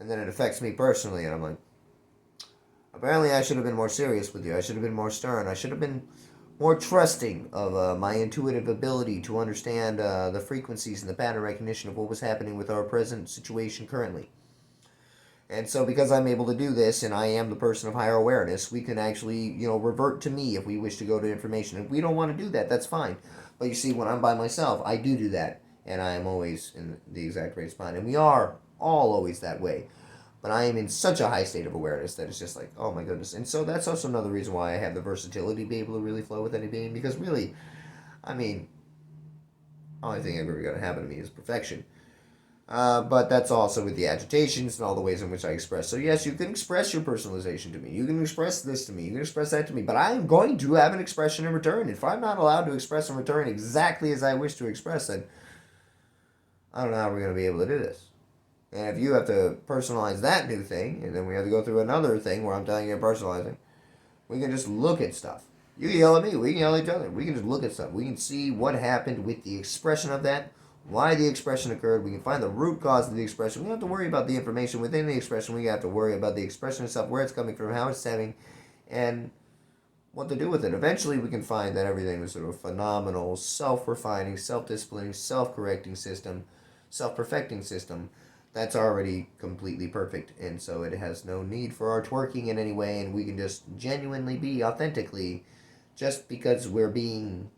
And then it affects me personally, and I'm like, apparently I should have been more serious with you. I should have been more stern. I should have been more trusting of my intuitive ability to understand the frequencies and the pattern recognition of what was happening with our present situation currently. And so, because I'm able to do this, and I am the person of higher awareness, we can actually, revert to me if we wish to go to information. If we don't want to do that, that's fine. But you see, when I'm by myself, I do that, and I am always in the exact right spot. And we are all always that way. But I am in such a high state of awareness that it's just like, oh my goodness. And so that's also another reason why I have the versatility to be able to really flow with any being. Because really, I mean, only thing ever going to happen to me is perfection. But that's also with the agitations and all the ways in which I express. So yes, you can express your personalization to me. You can express this to me. You can express that to me. But I am going to have an expression in return. If I'm not allowed to express in return exactly as I wish to express, then I don't know how we're going to be able to do this. And if you have to personalize that new thing, and then we have to go through another thing where I'm telling you personalizing, we can just look at stuff. You can yell at me. We can yell at each other. We can just look at stuff. We can see what happened with the expression of that, why the expression occurred. We can find the root cause of the expression. We don't have to worry about the information within the expression. We have to worry about the expression itself, where it's coming from, how it's stemming, and what to do with it. Eventually, we can find that everything was sort of a phenomenal, self-refining, self-disciplining, self-correcting system, self-perfecting system that's already completely perfect. And so it has no need for our twerking in any way, and we can just genuinely be authentically just because we're being.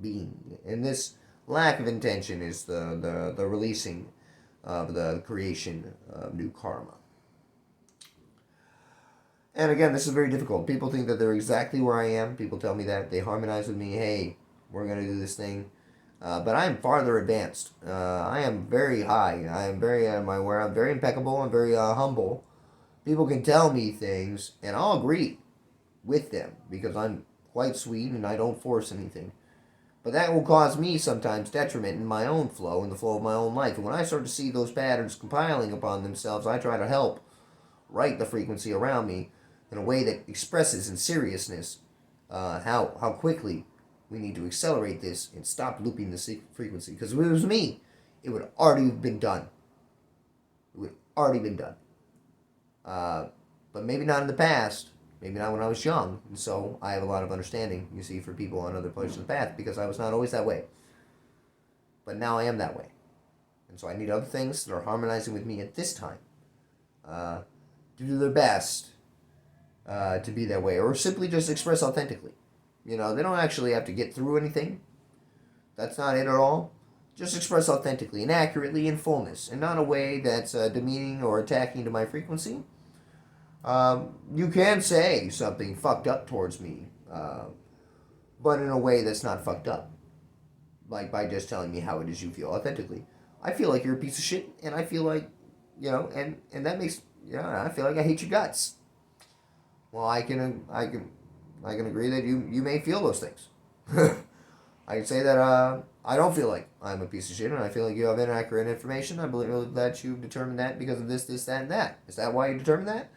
And this lack of intention is the releasing of the creation of new karma. And again, this is very difficult. People think that they're exactly where I am. People tell me that. They harmonize with me. Hey, we're going to do this thing. But I am farther advanced. I am very high. I am very where I'm very impeccable and very humble. People can tell me things, and I'll agree with them because I'm quite sweet and I don't force anything. But that will cause me sometimes detriment in my own flow, in the flow of my own life. And when I start to see those patterns compiling upon themselves, I try to help right the frequency around me in a way that expresses in seriousness how quickly we need to accelerate this and stop looping the frequency. Because if it was me, it would already have been done. It would have already been done. But maybe not in the past. Maybe not when I was young. And so I have a lot of understanding, you see, for people on other places of the path because I was not always that way. But now I am that way. And so I need other things that are harmonizing with me at this time to do their best to be that way. Or simply just express authentically. They don't actually have to get through anything. That's not it at all. Just express authentically and accurately in fullness. And not a way that's demeaning or attacking to my frequency. You can say something fucked up towards me, but in a way that's not fucked up. Like by just telling me how it is you feel authentically. I feel like you're a piece of shit, and I feel like, and that makes, I feel like I hate your guts. Well, I can agree that you may feel those things. I can say that I don't feel like I'm a piece of shit, and I feel like you have inaccurate information. I believe that you've determined that because of this, that, and that. Is that why you determined that?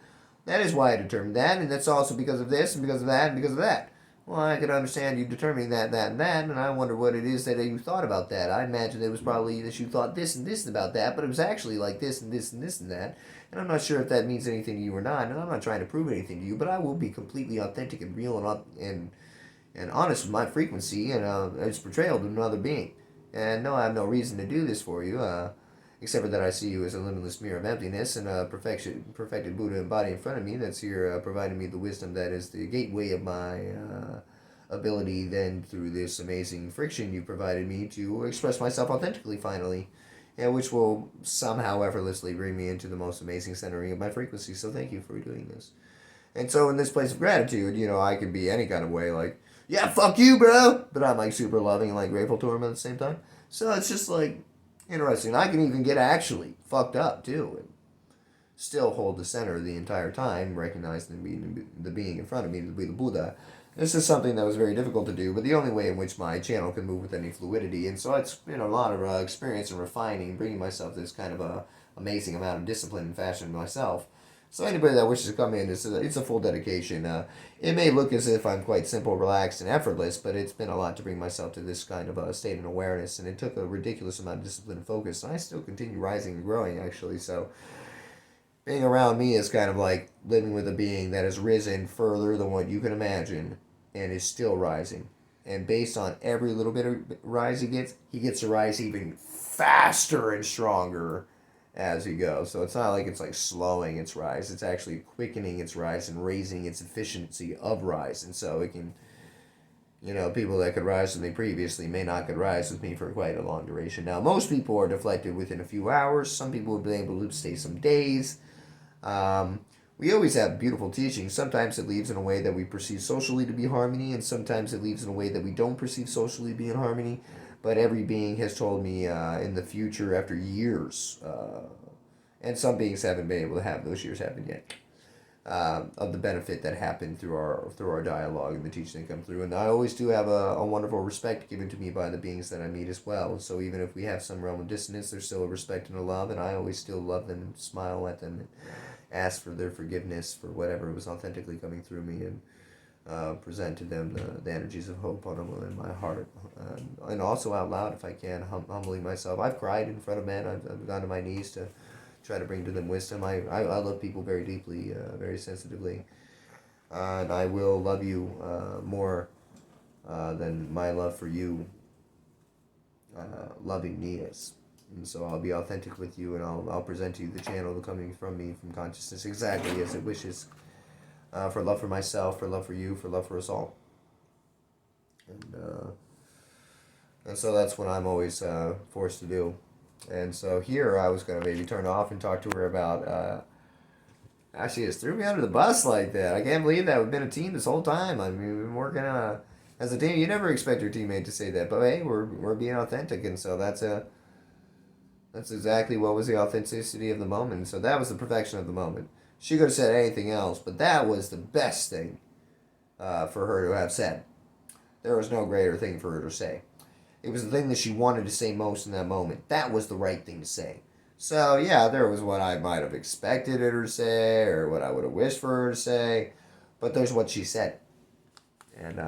That is why I determined that, and that's also because of this, and because of that, and because of that. Well, I could understand you determining that, and I wonder what it is that you thought about that. I imagine it was probably that you thought this and this about that, but it was actually like this and this and this and that. And I'm not sure if that means anything to you or not, and I'm not trying to prove anything to you, but I will be completely authentic and real and honest with my frequency and its portrayal to another being. And no, I have no reason to do this for you. Except for that I see you as a limitless mirror of emptiness and a perfected Buddha body in front of me that's here providing me the wisdom that is the gateway of my ability then through this amazing friction you provided me to express myself authentically finally, and which will somehow effortlessly bring me into the most amazing centering of my frequency. So thank you for doing this. And so in this place of gratitude, I can be any kind of way, like, yeah, fuck you, bro, but I'm like super loving and like grateful to him at the same time. So it's just like interesting. I can even get actually fucked up too, and still hold the center the entire time, recognizing the being in front of me to be the Buddha. This is something that was very difficult to do, but the only way in which my channel can move with any fluidity. And so it's been a lot of experience and refining, bringing myself this kind of a amazing amount of discipline and fashion myself. So anybody that wishes to come in, it's a full dedication. It may look as if I'm quite simple, relaxed, and effortless, but it's been a lot to bring myself to this kind of a state of awareness, and it took a ridiculous amount of discipline and focus, and I still continue rising and growing, actually. So being around me is kind of like living with a being that has risen further than what you can imagine and is still rising. And based on every little bit of rise he gets to rise even faster and stronger as he goes. So it's not like it's like slowing its rise. It's actually quickening its rise and raising its efficiency of rise. And so it can, people that could rise with me previously may not could rise with me for quite a long duration. Now, most people are deflected within a few hours. Some people have been able to stay some days. We always have beautiful teachings. Sometimes it leaves in a way that we perceive socially to be harmony, and sometimes it leaves in a way that we don't perceive socially to be in harmony. But every being has told me in the future, after years, and some beings haven't been able to have those years happen yet, of the benefit that happened through our dialogue and the teaching that come through. And I always do have a wonderful respect given to me by the beings that I meet as well. So even if we have some realm of dissonance, there's still a respect and a love, and I always still love them and smile at them and ask for their forgiveness for whatever was authentically coming through me, and present to them the energies of hope on them in my heart, and also out loud if I can, humbling myself. I've cried in front of men. I've gone to my knees to try to bring to them wisdom. I love people very deeply, very sensitively, and I will love you more than my love for you loving me is. And so I'll be authentic with you, and I'll present to you the channel coming from me, from consciousness, exactly as it wishes, for love for myself, for love for you, for love for us all. And so that's what I'm always forced to do. And so here I was going to maybe turn off and talk to her about... actually, just threw me under the bus like that. I can't believe that we've been a team this whole time. I mean, we've been working as a team. You never expect your teammate to say that, but hey, we're being authentic, and so that's exactly what was the authenticity of the moment. So that was the perfection of the moment. She could have said anything else, but that was the best thing for her to have said. There was no greater thing for her to say. It was the thing that she wanted to say most in that moment. That was the right thing to say. So, yeah, there was what I might have expected her to say, or what I would have wished for her to say, but there's what she said. And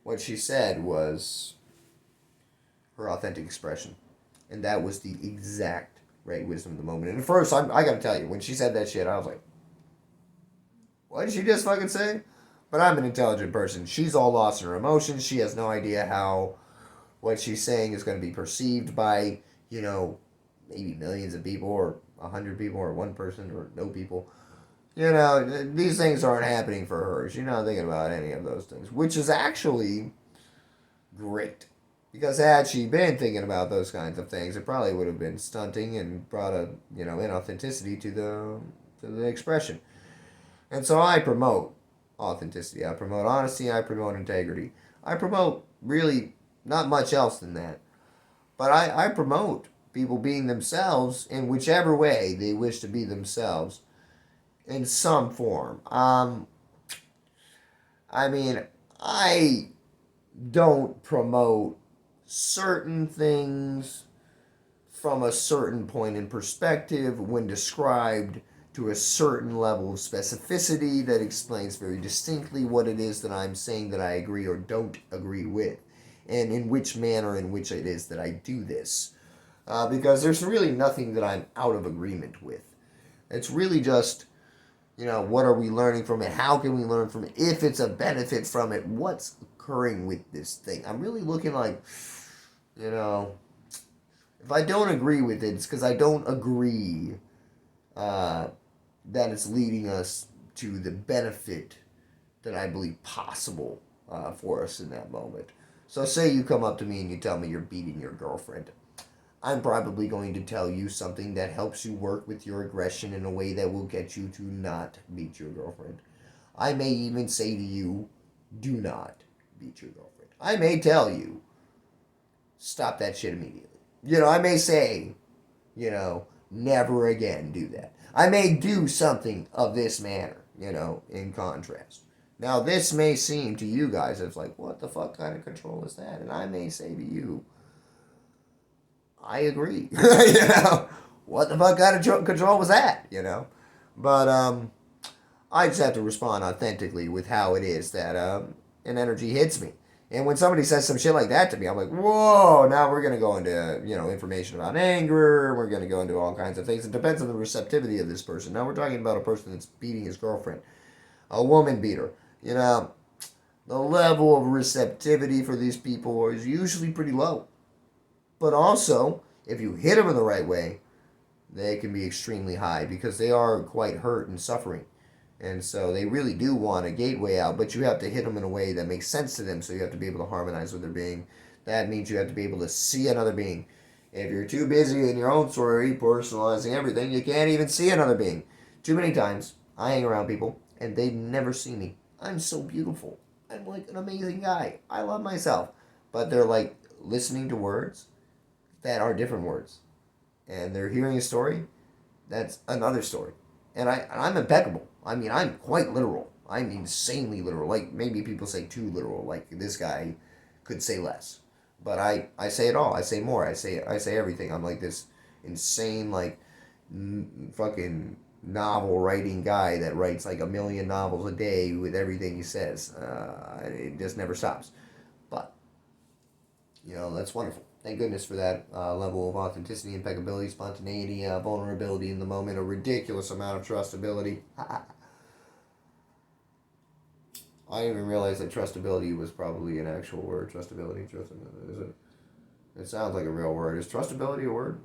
what she said was her authentic expression. And that was the exact right wisdom of the moment. And at first, I gotta tell you, when she said that shit, I was like, what did she just fucking say? But I'm an intelligent person. She's all lost in her emotions. She has no idea how what she's saying is going to be perceived by, maybe millions of people, or 100 people, or one person, or no people. These things aren't happening for her. She's not thinking about any of those things, which is actually great. Because had she been thinking about those kinds of things, it probably would have been stunting and brought a, inauthenticity to the expression. And so I promote authenticity. I promote honesty. I promote integrity. I promote really not much else than that. But I promote people being themselves in whichever way they wish to be themselves in some form. I don't promote certain things from a certain point in perspective when described to a certain level of specificity that explains very distinctly what it is that I'm saying that I agree or don't agree with, and in which manner in which it is that I do this. Because there's really nothing that I'm out of agreement with. It's really just, what are we learning from it? How can we learn from it? If it's a benefit from it, what's occurring with this thing? I'm really looking like, if I don't agree with it, it's because I don't agree that it's leading us to the benefit that I believe possible for us in that moment. So say you come up to me and you tell me you're beating your girlfriend. I'm probably going to tell you something that helps you work with your aggression in a way that will get you to not beat your girlfriend. I may even say to you, do not beat your girlfriend. I may tell you, stop that shit immediately. I may say, never again do that. I may do something of this manner, in contrast. Now, this may seem to you guys as like, what the fuck kind of control is that? And I may say to you, I agree. What the fuck kind of control was that? But I just have to respond authentically with how it is that an energy hits me. And when somebody says some shit like that to me, I'm like, whoa, now we're going to go into, information about anger. We're going to go into all kinds of things. It depends on the receptivity of this person. Now we're talking about a person that's beating his girlfriend, a woman beater. The level of receptivity for these people is usually pretty low. But also, if you hit them in the right way, they can be extremely high because they are quite hurt and suffering. And so they really do want a gateway out, but you have to hit them in a way that makes sense to them. So you have to be able to harmonize with their being. That means you have to be able to see another being. If you're too busy in your own story, personalizing everything, you can't even see another being. Too many times, I hang around people, and they never see me. I'm so beautiful. I'm like an amazing guy. I love myself. But they're like listening to words that are different words. And they're hearing a story that's another story. And I'm impeccable. I mean, I'm quite literal. I'm insanely literal. Like, maybe people say too literal. Like, this guy could say less. But I say it all. I say more. I say everything. I'm like this insane, like, fucking novel writing guy that writes like 1,000,000 novels a day with everything he says. It just never stops. But, that's wonderful. Thank goodness for that level of authenticity, impeccability, spontaneity, vulnerability in the moment, a ridiculous amount of trustability. I didn't even realize that trustability was probably an actual word. Trustability. Is it? It sounds like a real word. Is trustability a word?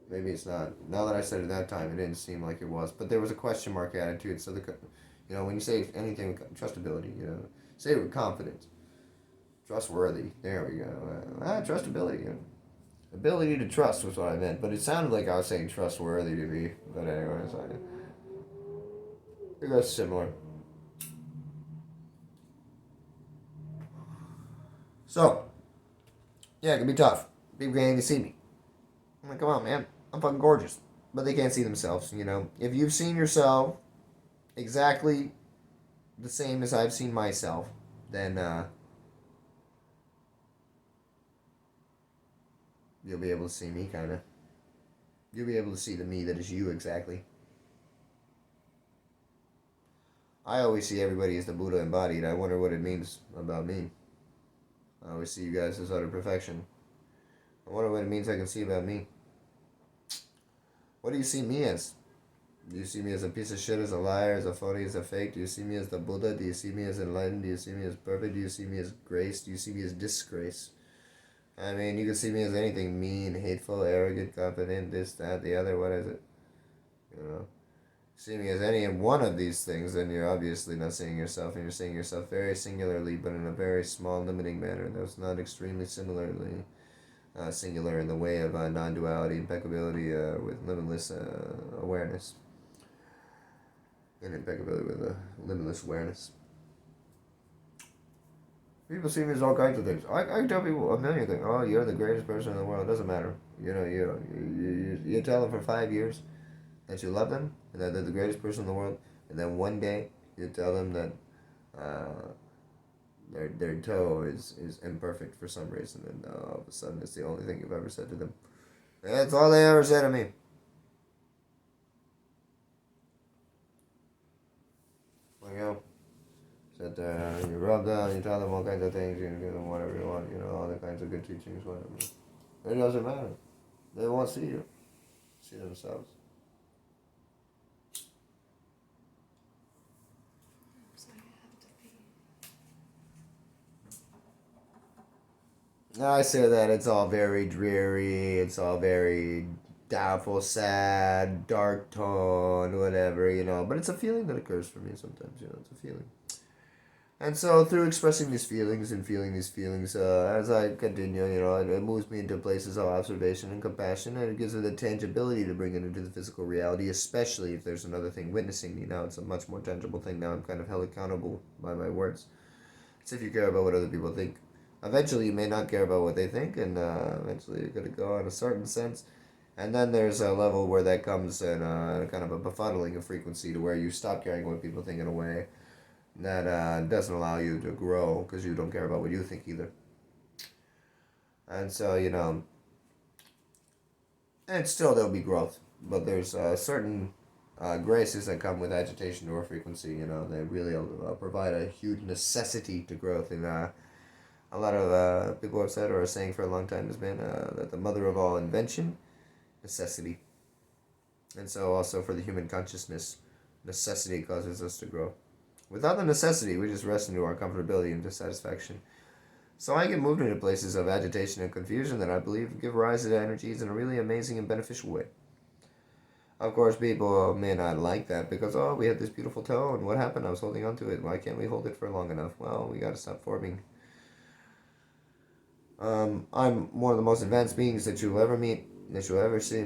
Maybe it's not. Now that I said it that time, it didn't seem like it was. But there was a question mark added to it. So, when you say anything with trustability, say it with confidence. Trustworthy. There we go. Trustability. Ability to trust was what I meant. But it sounded like I was saying trustworthy to me. But anyways, I think that's similar. So, yeah, it can be tough. People can't even see me. I'm like, come on, man. I'm fucking gorgeous. But they can't see themselves, If you've seen yourself exactly the same as I've seen myself, then you'll be able to see me, kind of. You'll be able to see the me that is you exactly. I always see everybody as the Buddha embodied. I wonder what it means about me. I always see you guys as utter perfection. I wonder what it means I can see about me. What do you see me as? Do you see me as a piece of shit, as a liar, as a phony, as a fake? Do you see me as the Buddha? Do you see me as enlightened? Do you see me as perfect? Do you see me as grace? Do you see me as disgrace? I mean, you can see me as anything mean, hateful, arrogant, confident, this, that, the other. What is it? See me as any one of these things, then you're obviously not seeing yourself, and you're seeing yourself very singularly, but in a very small, limiting manner that's not extremely similarly singular in the way of non-duality, impeccability with limitless awareness, and impeccability with limitless awareness. People see me as all kinds of things. I tell people a million things. Oh, you're the greatest person in the world. It doesn't matter. You tell them for 5 years that you love them and that they're the greatest person in the world, and then one day you tell them that their toe is imperfect for some reason, and all of a sudden it's the only thing you've ever said to them. That's all they ever said to me. Sit there, you rub them, you tell them all kinds of things, you give them whatever you want, all the kinds of good teachings, whatever. It doesn't matter. They won't see you. See themselves. Now I say that it's all very dreary, it's all very doubtful, sad, dark tone, whatever, but it's a feeling that occurs for me sometimes, it's a feeling. And so through expressing these feelings and feeling these feelings, as I continue, it moves me into places of observation and compassion, and it gives it the tangibility to bring it into the physical reality, especially if there's another thing witnessing me. Now it's a much more tangible thing. Now I'm kind of held accountable by my words. It's if you care about what other people think. Eventually you may not care about what they think, and eventually you're going to go in a certain sense. And then there's a level where that comes in kind of a befuddling of frequency to where you stop caring what people think in a way that doesn't allow you to grow because you don't care about what you think either. And so, and still there'll be growth, but there's a certain graces that come with agitation or frequency. They really provide a huge necessity to growth. And a lot of people have said or are saying for a long time has been that the mother of all invention, necessity. And so also for the human consciousness, necessity causes us to grow. Without the necessity, we just rest into our comfortability and dissatisfaction. So I get moved into places of agitation and confusion that I believe give rise to energies in a really amazing and beneficial way. Of course, people may not like that because, oh, we had this beautiful toe, and what happened? I was holding on to it. Why can't we hold it for long enough? Well, we got to stop forming. I'm one of the most advanced beings that you'll ever meet, that you'll ever see.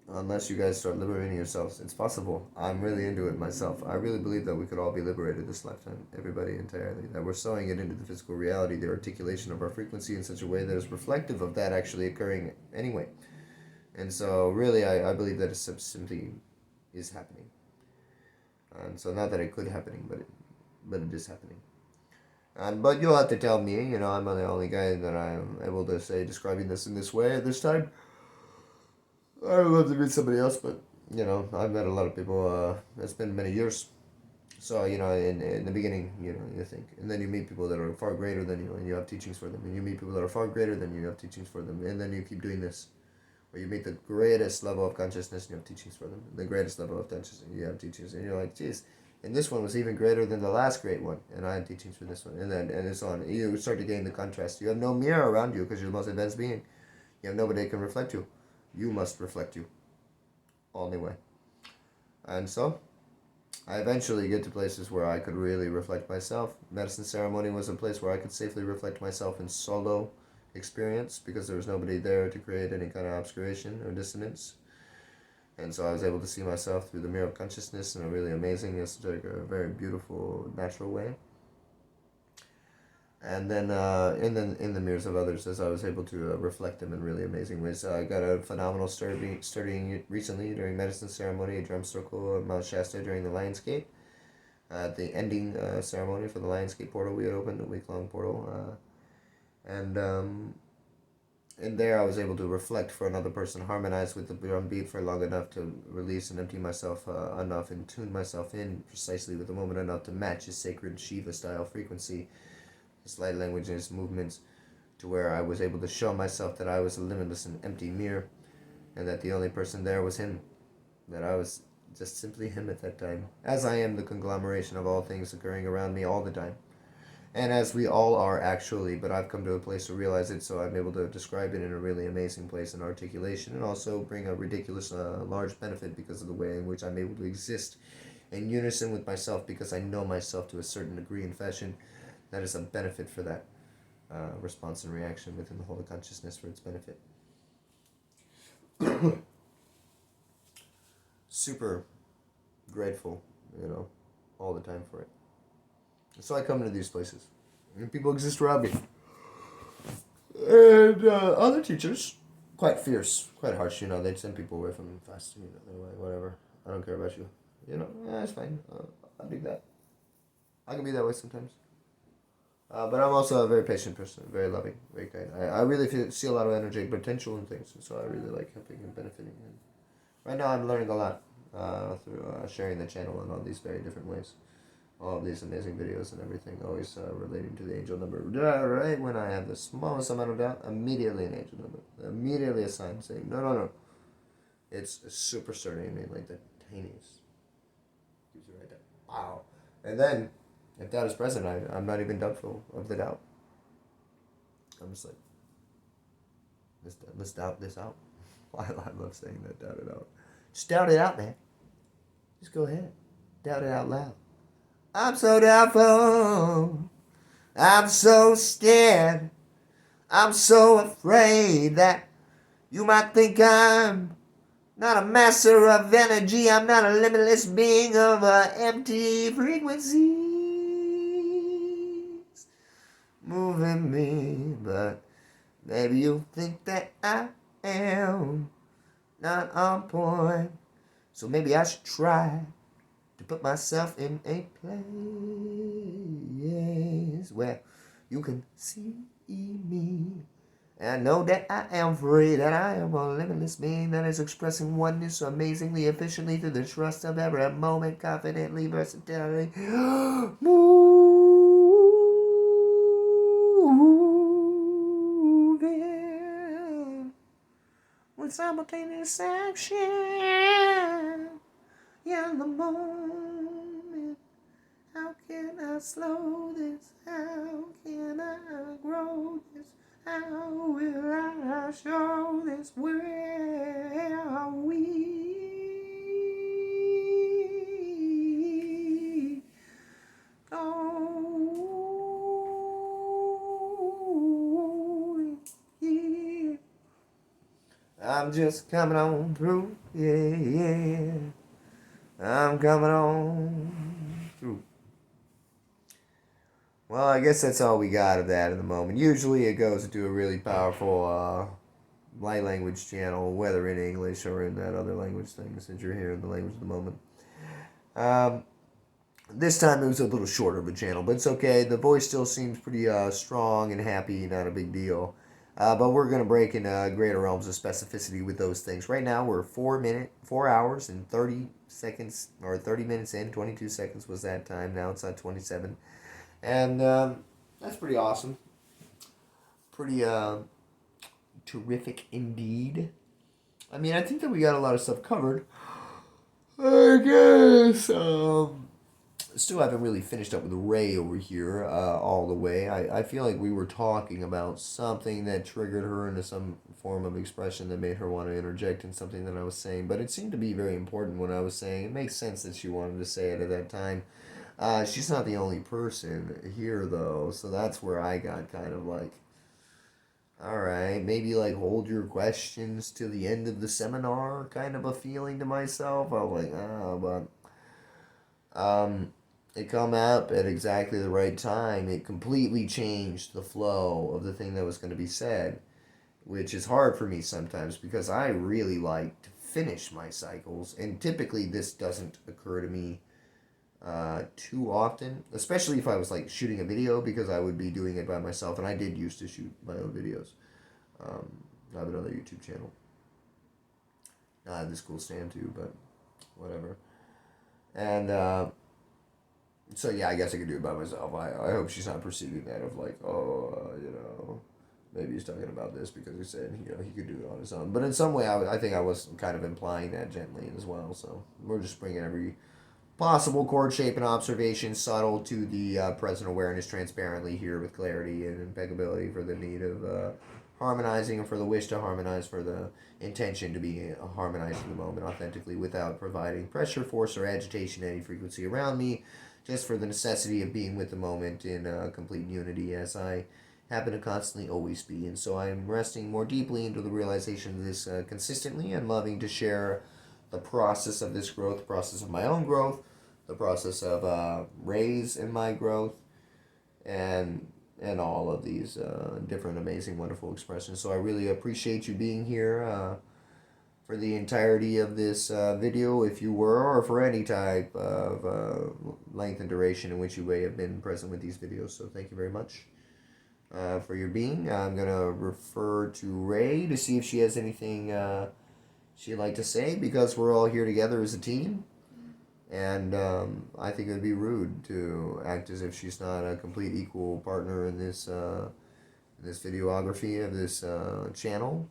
Unless you guys start liberating yourselves. It's possible. I'm really into it myself. I really believe that we could all be liberated this lifetime. Everybody entirely. That we're sewing it into the physical reality, the articulation of our frequency in such a way that is reflective of that actually occurring anyway. And so really I believe that it simply is happening. And so not that it could happening, but it is happening. But you'll have to tell me, I'm the only guy that I'm able to say describing this in this way at this time. I would love to meet somebody else, but, I've met a lot of people. It's been many years. So, in the beginning, you think. And then you meet people that are far greater than you, and you have teachings for them. And you meet people that are far greater than you have teachings for them. And then you keep doing this. Where you meet the greatest level of consciousness, and you have teachings for them. The greatest level of consciousness, you have teachings. And you're like, geez. And this one was even greater than the last great one. And I had teachings for this one. And it's on. You start to gain the contrast. You have no mirror around you because you're the most advanced being. You have nobody that can reflect you. You must reflect you. Only way. And so, I eventually get to places where I could really reflect myself. Medicine ceremony was a place where I could safely reflect myself in solo experience because there was nobody there to create any kind of obscuration or dissonance. And so I was able to see myself through the mirror of consciousness in a really amazing, esoteric, very beautiful, natural way. And then in the mirrors of others, as I was able to reflect them in really amazing ways. I got a phenomenal studying recently during medicine ceremony, a drum circle at Mount Shasta during the Lionsgate. At the ending ceremony for the Lionsgate portal, we had opened a week-long portal. And in there I was able to reflect for another person, harmonize with the drum beat for long enough to release and empty myself enough and tune myself in precisely with the moment enough to match his sacred Shiva-style frequency, his light language and his movements, to where I was able to show myself that I was a limitless and empty mirror, and that the only person there was him, that I was just simply him at that time, as I am the conglomeration of all things occurring around me all the time, and as we all are actually, but I've come to a place to realize it, so I'm able to describe it in a really amazing place in articulation, and also bring a ridiculous large benefit because of the way in which I'm able to exist in unison with myself, because I know myself to a certain degree and fashion. That is a benefit for that response and reaction within the whole of consciousness for its benefit. Super grateful, all the time for it. So I come into these places, and people exist around me. And other teachers, quite fierce, quite harsh, they'd send people away from them fast, they're like, whatever, I don't care about you. It's fine, I'll do that. I can be that way sometimes. But I'm also a very patient person, very loving, very kind. I really see a lot of energetic potential in things, and so I really like helping and benefiting. And right now I'm learning a lot through sharing the channel in all these very different ways. All of these amazing videos and everything, always relating to the angel number. Right when I have the smallest amount of doubt, immediately an angel number. Immediately a sign saying, no. It's super certain, like the tiniest. Gives you right there. Wow. And then, if doubt is present, I'm not even doubtful of the doubt. I'm just like, let's doubt this out. I love saying that, doubt it out. Just doubt it out, man. Just go ahead. Doubt it out loud. I'm so doubtful. I'm so scared. I'm so afraid that you might think I'm not a master of energy. I'm not a limitless being of empty frequencies moving me. But maybe you think that I am not on point. So maybe I should try to put myself in a place where you can see me And know that I am free, that I am a limitless being that is expressing oneness amazingly efficiently through the trust of every moment, confidently, versatility. Moving with simultaneous action in the moment. How can I slow this? How can I grow this? How will I show this? Where are we going? Yeah. I'm just coming on through. Yeah, yeah. I'm coming on through. Well, I guess that's all we got of that at the moment. Usually it goes into a really powerful light language channel, whether in English or in that other language thing, since you're hearing the language at the moment. Um, this time it was a little shorter of a channel, but it's okay. The voice still seems pretty strong and happy, not a big deal. But we're going to break in greater realms of specificity with those things. Right now we're 4 hours and 30 seconds, or 30 minutes in, 22 seconds was that time. Now it's at 27. And that's pretty awesome. Pretty terrific indeed. I mean, I think that we got a lot of stuff covered. I guess. Still haven't really finished up with Ray over here all the way. I feel like we were talking about something that triggered her into some form of expression that made her want to interject in something that I was saying. But it seemed to be very important what I was saying. It makes sense that she wanted to say it at that time. She's not the only person here, though, so that's where I got kind of like, all right, maybe like hold your questions to the end of the seminar, kind of a feeling to myself. I was like, but it come up at exactly the right time. It completely changed the flow of the thing that was going to be said, which is hard for me sometimes because I really like to finish my cycles, and typically this doesn't occur to me too often, especially if I was like shooting a video, because I would be doing it by myself, and I did used to shoot my own videos. I have another YouTube channel. I have this cool stand too, but whatever. And so yeah, I guess I could do it by myself. I hope she's not perceiving that of like, oh, maybe he's talking about this because he said, he could do it on his own. But in some way, I think I was kind of implying that gently as well. So we're just bringing every possible chord shape and observation subtle to the present awareness transparently here with clarity and impeccability for the need of harmonizing and for the wish to harmonize, for the intention to be harmonized in the moment authentically without providing pressure, force, or agitation to any frequency around me, just for the necessity of being with the moment in complete unity as I happen to constantly always be. And so I'm resting more deeply into the realization of this consistently and loving to share the process of this growth, the process of my own growth, the process of Ray's and my growth, and all of these different amazing, wonderful expressions. So I really appreciate you being here for the entirety of this video, if you were, or for any type of length and duration in which you may have been present with these videos. So thank you very much for your being. I'm going to refer to Ray to see if she has anything she'd like to say, because we're all here together as a team. And I think it would be rude to act as if she's not a complete equal partner in this videography of this channel.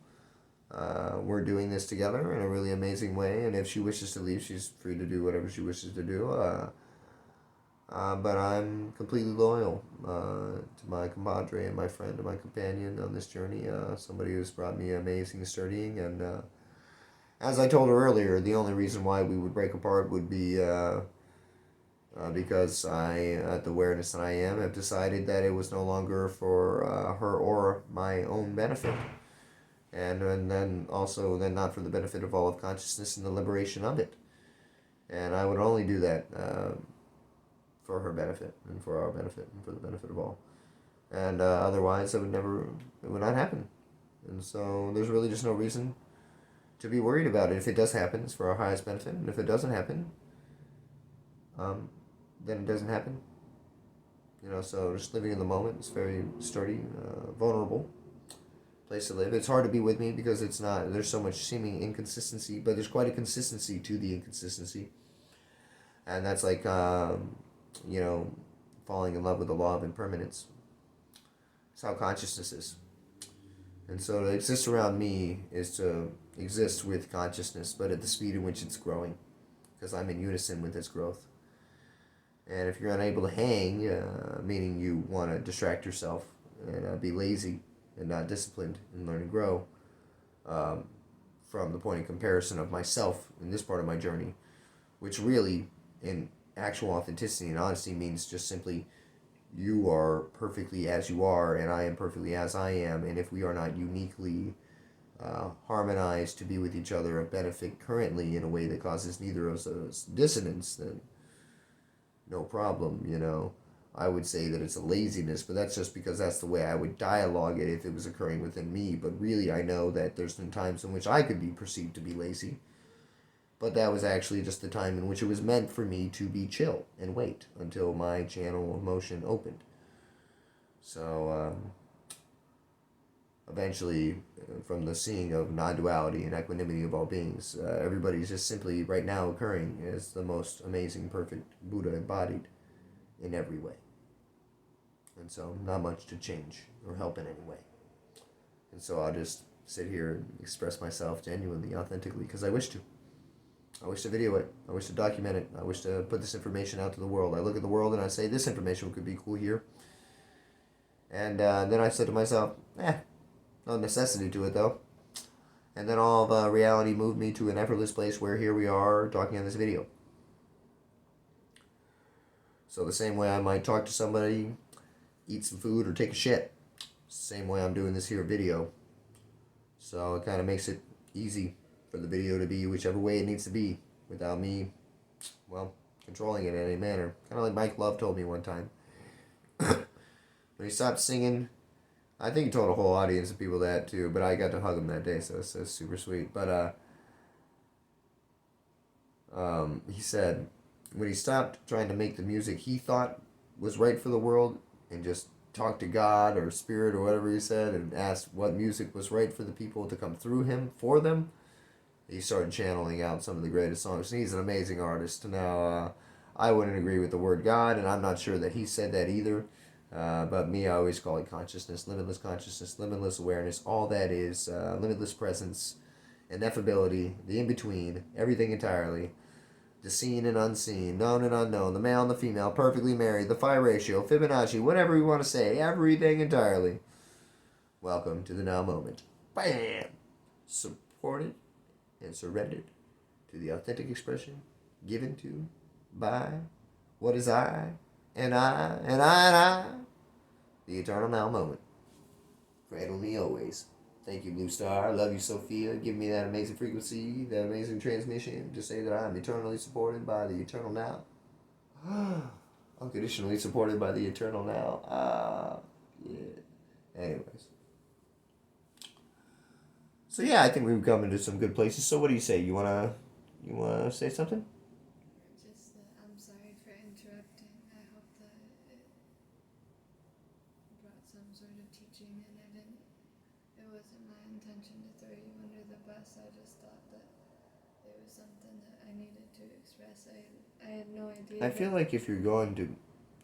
We're doing this together in a really amazing way, and if she wishes to leave, she's free to do whatever she wishes to do. But I'm completely loyal to my compadre and my friend and my companion on this journey, somebody who's brought me amazing studying, and as I told her earlier, the only reason why we would break apart would be because I, at the awareness that I am, have decided that it was no longer for her or my own benefit. And then also then not for the benefit of all of consciousness and the liberation of it. And I would only do that for her benefit and for our benefit and for the benefit of all. And otherwise it would not happen. And so there's really just no reason to be worried about it. If it does happen, it's for our highest benefit, and if it doesn't happen, then it doesn't happen. So just living in the moment is very sturdy, vulnerable, place to live. It's hard to be with me because it's not. There's so much seeming inconsistency, but there's quite a consistency to the inconsistency, and that's like you know, falling in love with the law of impermanence. It's how consciousness is. And so to exist around me is to exist with consciousness, but at the speed in which it's growing, because I'm in unison with its growth. And if you're unable to hang, meaning you want to distract yourself and be lazy and not disciplined and learn and grow, from the point of comparison of myself in this part of my journey, which really, in actual authenticity and honesty, means just simply you are perfectly as you are and I am perfectly as I am, and if we are not uniquely harmonized to be with each other of benefit currently in a way that causes neither of us dissonance, then no problem, you know. I would say that it's a laziness, but that's just because that's the way I would dialogue it if it was occurring within me. But really, I know that there's been times in which I could be perceived to be lazy. But that was actually just the time in which it was meant for me to be chill and wait until my channel of motion opened. So, eventually, from the seeing of non-duality and equanimity of all beings, everybody's just simply right now occurring as the most amazing, perfect Buddha embodied in every way. And so, not much to change or help in any way. And so I'll just sit here and express myself genuinely, authentically, because I wish to. I wish to video it. I wish to document it. I wish to put this information out to the world. I look at the world and I say, this information could be cool here. And then I said to myself, no necessity to it though. And then all of reality moved me to an effortless place where here we are talking on this video. So the same way I might talk to somebody, eat some food, or take a shit, same way I'm doing this here video. So it kind of makes it easy for the video to be whichever way it needs to be without me, well, controlling it in any manner. Kind of like Mike Love told me one time. When he stopped singing, I think he told a whole audience of people that too, but I got to hug him that day, so it's super sweet. But he said when he stopped trying to make the music he thought was right for the world and just talked to God or Spirit or whatever he said and asked what music was right for the people to come through him, for them, he started channeling out some of the greatest songs. And he's an amazing artist. Now, I wouldn't agree with the word God, and I'm not sure that he said that either. But me, I always call it consciousness, limitless awareness. All that is limitless presence, ineffability, the in-between, everything entirely. The seen and unseen, known and unknown, the male and the female, perfectly married, the phi ratio, Fibonacci, whatever you want to say, everything entirely. Welcome to the now moment. Bam! Supported and surrendered to the authentic expression given to by what is I, and I, and I, and I, the eternal now moment. Cradle me always. Thank you, Blue Star. I love you, Sophia. Give me that amazing frequency, that amazing transmission to say that I am eternally supported by the eternal now. Unconditionally supported by the eternal now. Yeah. Anyways. So yeah, I think we've come into some good places. So what do you say? You wanna say something? Just I'm sorry for interrupting. I hope that it brought some sort of teaching, and it wasn't my intention to throw you under the bus. I just thought that it was something that I needed to express. I had no idea. I feel like if you're going to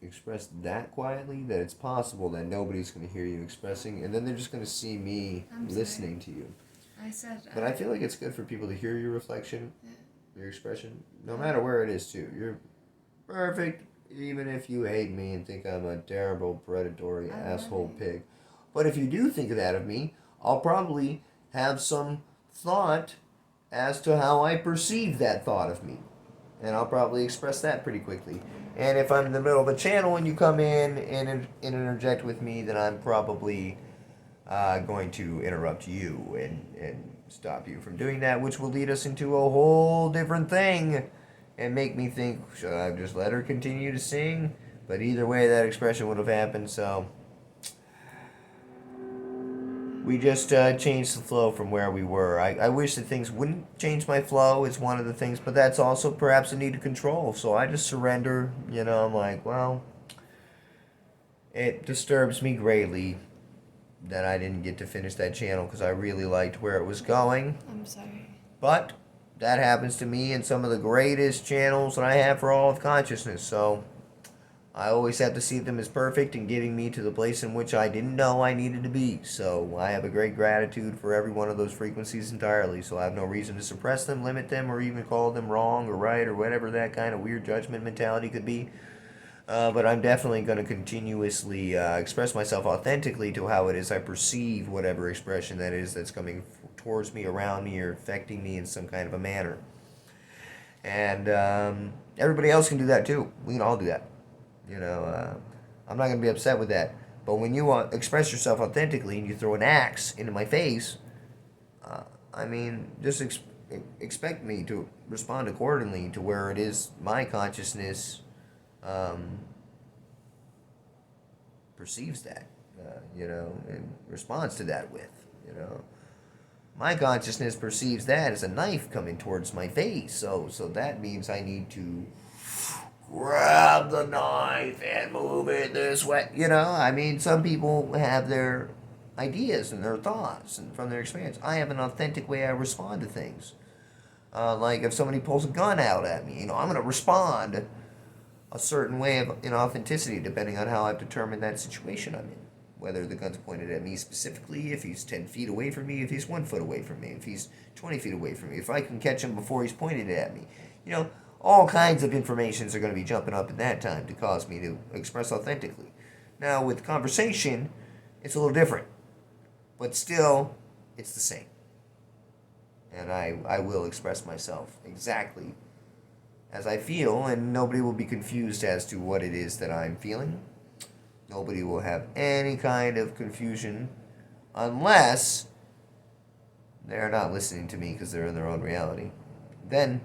express that quietly, that it's possible that nobody's going to hear you expressing, and then they're just going to see me listening to you. I said. But I feel like it's good for people to hear your reflection, your expression, no matter where it is too. You're perfect, even if you hate me and think I'm a terrible, predatory asshole pig. But if you do think that of me, I'll probably have some thought as to how I perceive that thought of me. And I'll probably express that pretty quickly. And if I'm in the middle of a channel and you come in and interject with me, then I'm probably going to interrupt you and stop you from doing that, which will lead us into a whole different thing and make me think, should I just let her continue to sing? But either way, that expression would have happened, so we just changed the flow from where we were. I wish that things wouldn't change my flow. It's one of the things, but that's also perhaps a need of control. So I just surrender. I'm like, well, it disturbs me greatly that I didn't get to finish that channel because I really liked where it was going. I'm sorry. But that happens to me in some of the greatest channels that I have for all of consciousness. So I always have to see them as perfect and getting me to the place in which I didn't know I needed to be. So I have a great gratitude for every one of those frequencies entirely. So I have no reason to suppress them, limit them, or even call them wrong or right or whatever that kind of weird judgment mentality could be. But I'm definitely going to continuously express myself authentically to how it is I perceive whatever expression that is that's coming towards me, around me, or affecting me in some kind of a manner. And everybody else can do that too. We can all do that. I'm not going to be upset with that. But when you express yourself authentically and you throw an axe into my face, just expect me to respond accordingly to where it is my consciousness perceives that, and responds to that with. My consciousness perceives that as a knife coming towards my face, so that means I need to grab the knife and move it this way. Some people have their ideas and their thoughts and from their experience. I have an authentic way I respond to things. Like if somebody pulls a gun out at me, I'm going to respond a certain way of inauthenticity depending on how I've determined that situation I'm in. Whether the gun's pointed at me specifically, if he's 10 feet away from me, if he's 1 foot away from me, if he's 20 feet away from me, if I can catch him before he's pointed at me. All kinds of informations are going to be jumping up at that time to cause me to express authentically. Now, with conversation, it's a little different. But still, it's the same. And I will express myself exactly as I feel, and nobody will be confused as to what it is that I'm feeling. Nobody will have any kind of confusion unless they're not listening to me because they're in their own reality. Then